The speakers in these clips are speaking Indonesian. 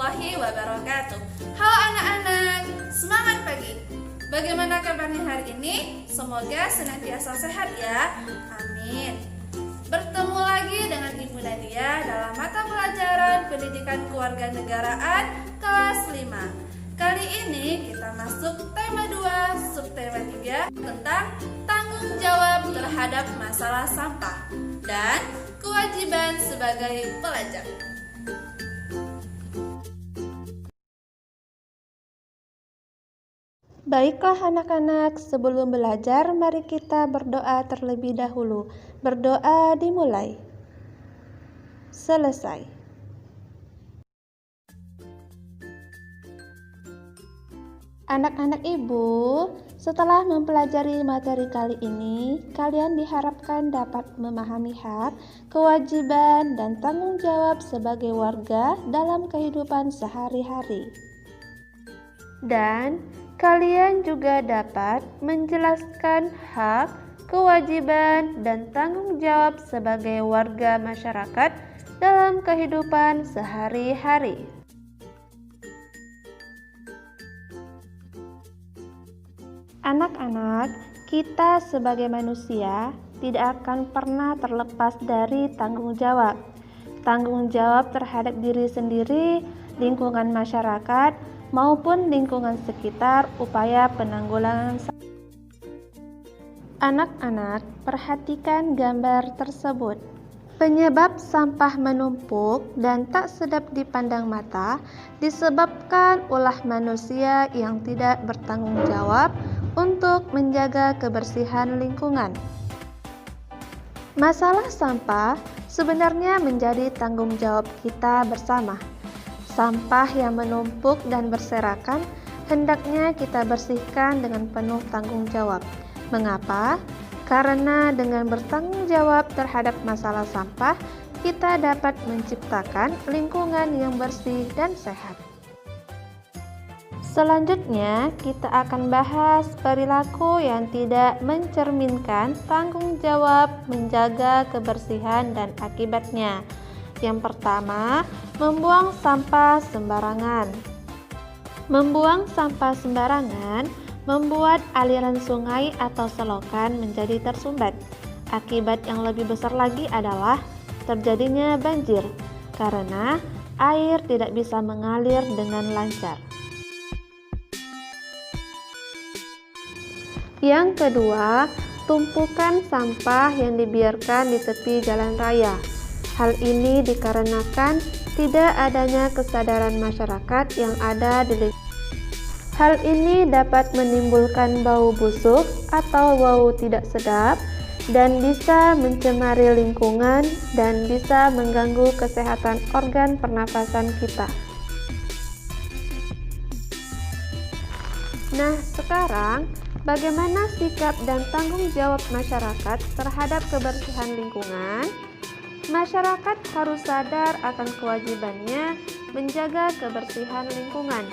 warahmatullahi wabarakatuh. Halo anak-anak, semangat pagi. Bagaimana kabarnya hari ini? Semoga senantiasa sehat ya. Amin. Bertemu lagi dengan Ibu Nadia dalam mata pelajaran Pendidikan Kewarganegaraan kelas 5. Kali ini kita masuk tema 2, subtema 3 tentang tanggung jawab terhadap masalah sampah dan kewajiban sebagai pelajar. Baiklah anak-anak, sebelum belajar mari kita berdoa terlebih dahulu. Berdoa dimulai. Selesai. Anak-anak ibu, setelah mempelajari materi kali ini, kalian diharapkan dapat memahami hak, kewajiban, dan tanggung jawab sebagai warga dalam kehidupan sehari-hari. Dan kalian juga dapat menjelaskan hak, kewajiban, dan tanggung jawab sebagai warga masyarakat dalam kehidupan sehari-hari. Anak-anak, kita sebagai manusia tidak akan pernah terlepas dari tanggung jawab. Tanggung jawab terhadap diri sendiri, lingkungan masyarakat, maupun lingkungan sekitar upaya penanggulangan sampah. Anak-anak, perhatikan gambar tersebut. Penyebab sampah menumpuk dan tak sedap dipandang mata disebabkan ulah manusia yang tidak bertanggung jawab untuk menjaga kebersihan lingkungan. Masalah sampah sebenarnya menjadi tanggung jawab kita bersama. Sampah yang menumpuk dan berserakan hendaknya kita bersihkan dengan penuh tanggung jawab. Mengapa? Karena dengan bertanggung jawab terhadap masalah sampah, kita dapat menciptakan lingkungan yang bersih dan sehat. Selanjutnya, kita akan bahas perilaku yang tidak mencerminkan tanggung jawab menjaga kebersihan dan akibatnya. Yang pertama, membuang sampah sembarangan. Membuang sampah sembarangan membuat aliran sungai atau selokan menjadi tersumbat. Akibat yang lebih besar lagi adalah terjadinya banjir, karena air tidak bisa mengalir dengan lancar. Yang kedua, tumpukan sampah yang dibiarkan di tepi jalan raya. Hal ini dikarenakan tidak adanya kesadaran masyarakat yang ada di lingkungan. Hal ini dapat menimbulkan bau busuk atau bau tidak sedap dan bisa mencemari lingkungan dan bisa mengganggu kesehatan organ pernafasan kita. Nah, sekarang bagaimana sikap dan tanggung jawab masyarakat terhadap kebersihan lingkungan? Masyarakat harus sadar akan kewajibannya menjaga kebersihan lingkungan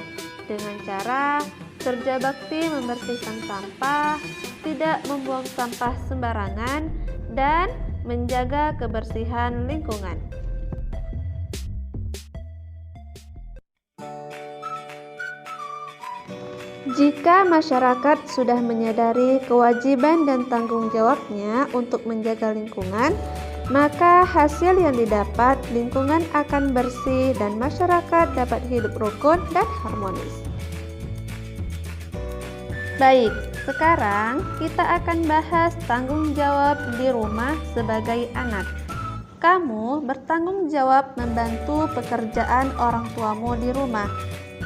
dengan cara kerja bakti membersihkan sampah, tidak membuang sampah sembarangan, dan menjaga kebersihan lingkungan. Jika masyarakat sudah menyadari kewajiban dan tanggung jawabnya untuk menjaga lingkungan, maka hasil yang didapat lingkungan akan bersih dan masyarakat dapat hidup rukun dan harmonis. Baik, sekarang kita akan bahas tanggung jawab di rumah sebagai anak. Kamu bertanggung jawab membantu pekerjaan orang tuamu di rumah,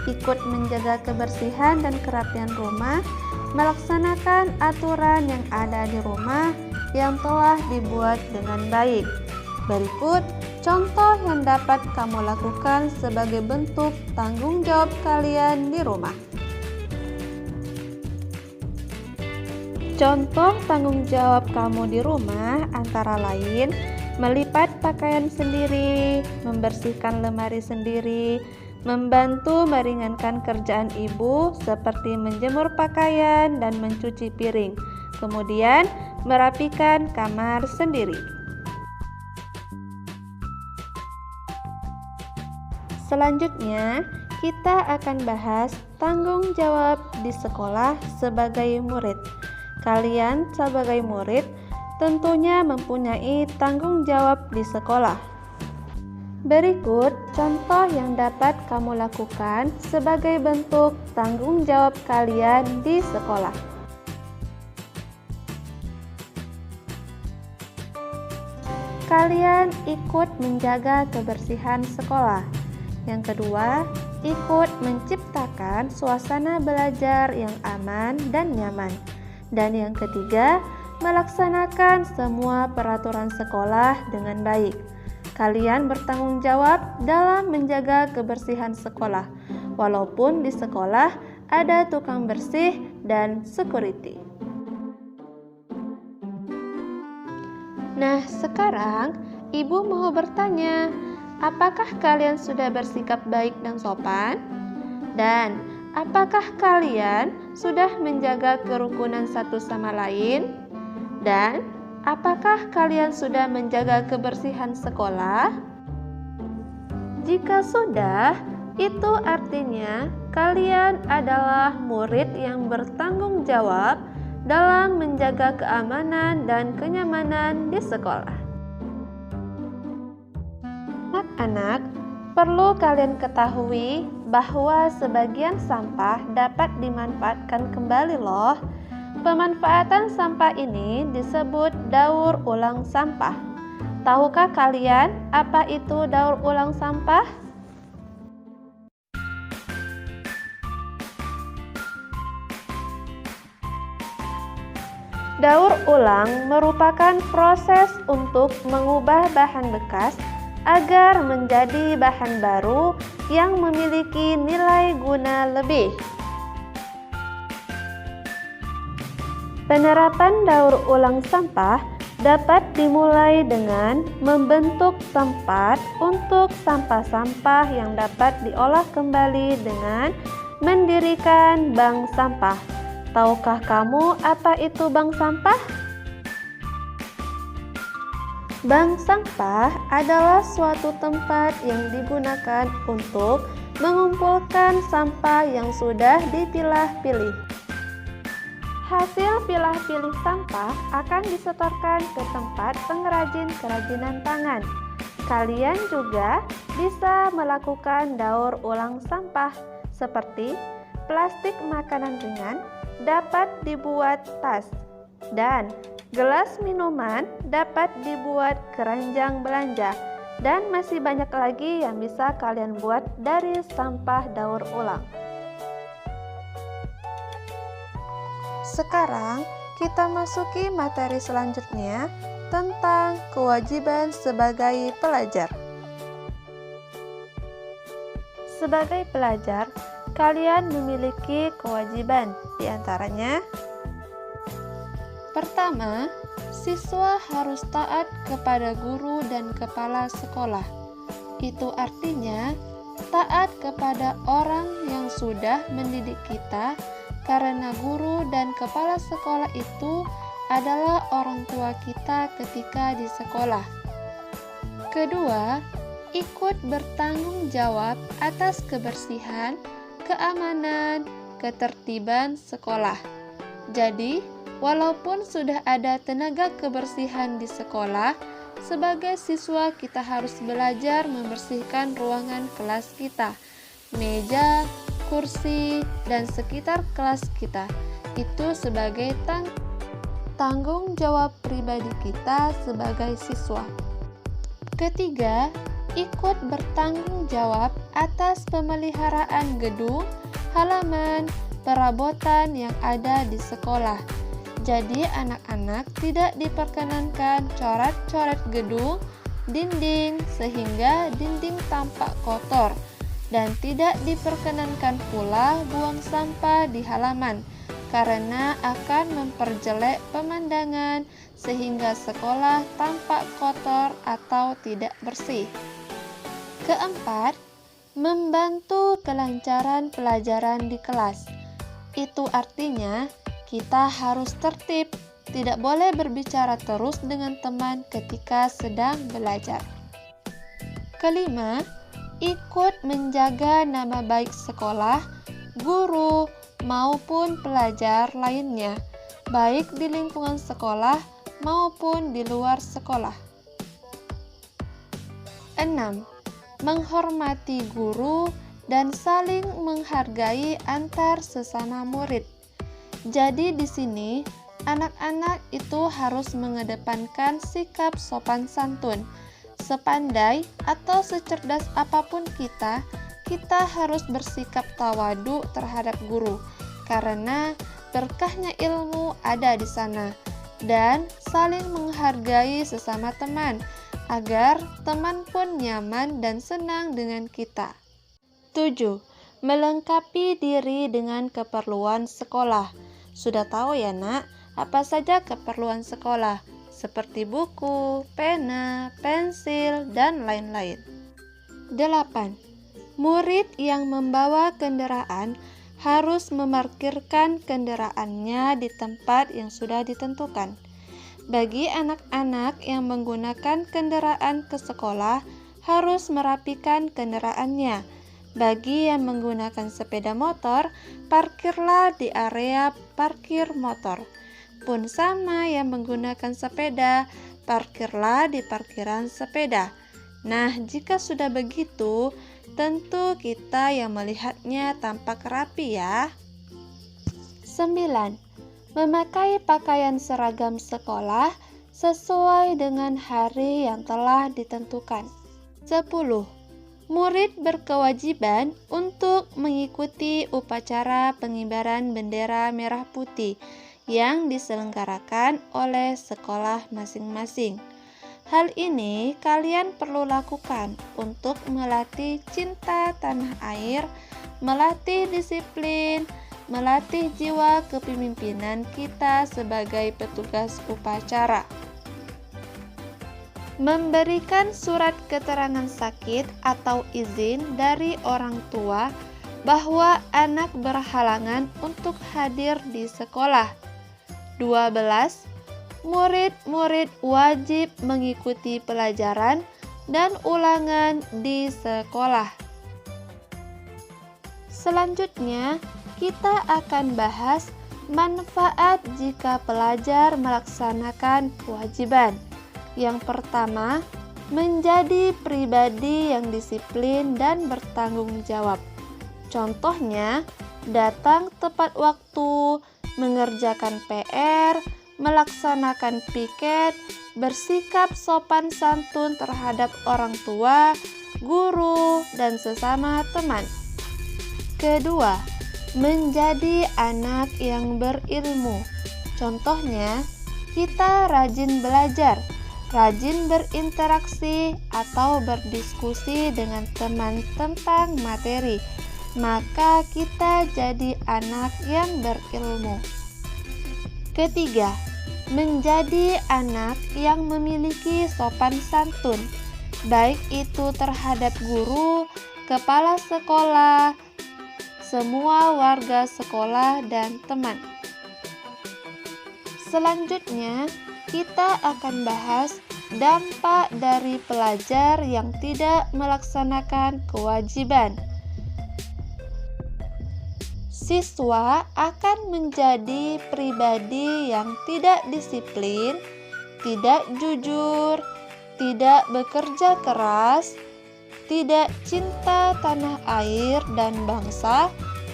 ikut menjaga kebersihan dan kerapian rumah, melaksanakan aturan yang ada di rumah yang telah dibuat dengan baik. Berikut contoh yang dapat kamu lakukan sebagai bentuk tanggung jawab kalian di rumah. Contoh tanggung jawab kamu di rumah antara lain melipat pakaian sendiri, membersihkan lemari sendiri, membantu meringankan kerjaan ibu seperti menjemur pakaian dan mencuci piring, kemudian merapikan kamar sendiri. Selanjutnya, kita akan bahas tanggung jawab di sekolah sebagai murid. Kalian sebagai murid tentunya mempunyai tanggung jawab di sekolah. Berikut contoh yang dapat kamu lakukan sebagai bentuk tanggung jawab kalian di sekolah. Kalian ikut menjaga kebersihan sekolah. Yang kedua, ikut menciptakan suasana belajar yang aman dan nyaman. Dan yang ketiga, melaksanakan semua peraturan sekolah dengan baik. Kalian bertanggung jawab dalam menjaga kebersihan sekolah, walaupun di sekolah ada tukang bersih dan security. Nah, sekarang Ibu mau bertanya, apakah kalian sudah bersikap baik dan sopan? Dan apakah kalian sudah menjaga kerukunan satu sama lain? Dan apakah kalian sudah menjaga kebersihan sekolah? Jika sudah, itu artinya kalian adalah murid yang bertanggung jawab dalam menjaga keamanan dan kenyamanan di sekolah. Anak-anak, perlu kalian ketahui bahwa sebagian sampah dapat dimanfaatkan kembali loh. Pemanfaatan sampah ini disebut daur ulang sampah. Tahukah kalian apa itu daur ulang sampah? Daur ulang merupakan proses untuk mengubah bahan bekas agar menjadi bahan baru yang memiliki nilai guna lebih. Penerapan daur ulang sampah dapat dimulai dengan membentuk tempat untuk sampah-sampah yang dapat diolah kembali dengan mendirikan bank sampah. Tahukah kamu apa itu bank sampah? Bank sampah adalah suatu tempat yang digunakan untuk mengumpulkan sampah yang sudah dipilah-pilih. Hasil pilah-pilih sampah akan disetorkan ke tempat pengrajin kerajinan tangan. Kalian juga bisa melakukan daur ulang sampah seperti plastik makanan ringan dapat dibuat tas dan gelas minuman dapat dibuat keranjang belanja, dan masih banyak lagi yang bisa kalian buat dari sampah daur ulang. Sekarang kita masuki materi selanjutnya tentang kewajiban sebagai pelajar. Sebagai pelajar, kalian memiliki kewajiban, di antaranya: pertama, siswa harus taat kepada guru dan kepala sekolah. Itu artinya taat kepada orang yang sudah mendidik kita, karena guru dan kepala sekolah itu adalah orang tua kita ketika di sekolah. Kedua, ikut bertanggung jawab atas kebersihan, keamanan, ketertiban sekolah. Jadi, walaupun sudah ada tenaga kebersihan di sekolah, sebagai siswa kita harus belajar membersihkan ruangan kelas kita, meja, kursi, dan sekitar kelas kita. Itu sebagai tanggung jawab pribadi kita sebagai siswa. Ketiga, ikut bertanggung jawab atas pemeliharaan gedung, halaman, perabotan yang ada di sekolah. Jadi anak-anak tidak diperkenankan coret-coret gedung, dinding, sehingga dinding tampak kotor. Dan tidak diperkenankan pula buang sampah di halaman, karena akan memperjelek pemandangan sehingga sekolah tampak kotor atau tidak bersih. Keempat, membantu kelancaran pelajaran di kelas. Itu artinya kita harus tertib, tidak boleh berbicara terus dengan teman ketika sedang belajar. Kelima, ikut menjaga nama baik sekolah, guru, maupun pelajar lainnya, baik di lingkungan sekolah maupun di luar sekolah. 6. Menghormati guru dan saling menghargai antar sesama murid. Jadi di sini anak-anak itu harus mengedepankan sikap sopan santun. Sepandai atau secerdas apapun kita harus bersikap tawadu terhadap guru, karena berkahnya ilmu ada di sana, dan saling menghargai sesama teman, agar teman pun nyaman dan senang dengan kita. 7. Melengkapi diri dengan keperluan sekolah. Sudah tahu ya nak, apa saja keperluan sekolah? Seperti buku, pena, pensil, dan lain-lain. 8. Murid yang membawa kendaraan harus memarkirkan kendaraannya di tempat yang sudah ditentukan. Bagi anak-anak yang menggunakan kendaraan ke sekolah, harus merapikan kendaraannya. Bagi yang menggunakan sepeda motor, parkirlah di area parkir motor. Pun sama yang menggunakan sepeda, parkirlah di parkiran sepeda. Nah, jika sudah begitu, tentu kita yang melihatnya tampak rapi ya. 9. Memakai pakaian seragam sekolah sesuai dengan hari yang telah ditentukan. 10. Murid berkewajiban untuk mengikuti upacara pengibaran bendera merah putih yang diselenggarakan oleh sekolah masing-masing. Hal ini kalian perlu lakukan untuk melatih cinta tanah air, melatih disiplin, melatih jiwa kepemimpinan kita sebagai petugas upacara. Memberikan surat keterangan sakit atau izin dari orang tua bahwa anak berhalangan untuk hadir di sekolah. 12. Murid-murid wajib mengikuti pelajaran dan ulangan di sekolah. Selanjutnya, kita akan bahas manfaat jika pelajar melaksanakan kewajiban. Yang pertama, menjadi pribadi yang disiplin dan bertanggung jawab. Contohnya, datang tepat waktu, mengerjakan PR, melaksanakan piket, bersikap sopan santun terhadap orang tua, guru, dan sesama teman. Kedua, menjadi anak yang berilmu. Contohnya, kita rajin belajar, rajin berinteraksi atau berdiskusi dengan teman tentang materi, maka kita jadi anak yang berilmu. Ketiga, menjadi anak yang memiliki sopan santun, baik itu terhadap guru, kepala sekolah, semua warga sekolah, dan teman. Selanjutnya, kita akan bahas dampak dari pelajar yang tidak melaksanakan kewajiban. Siswa akan menjadi pribadi yang tidak disiplin, tidak jujur, tidak bekerja keras, tidak cinta tanah air dan bangsa,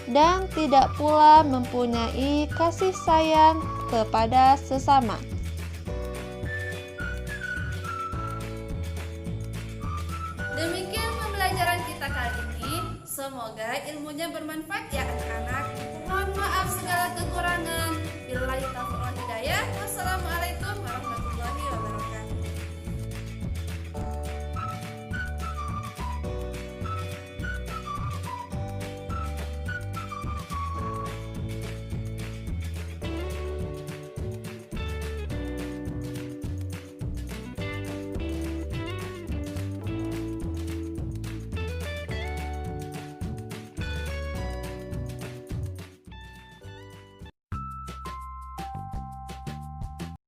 dan tidak pula mempunyai kasih sayang kepada sesama. Demikian pembelajaran kita kali ini. Semoga ilmunya bermanfaat ya anak-anak. Mohon maaf segala kekurangan. Billahi taufiq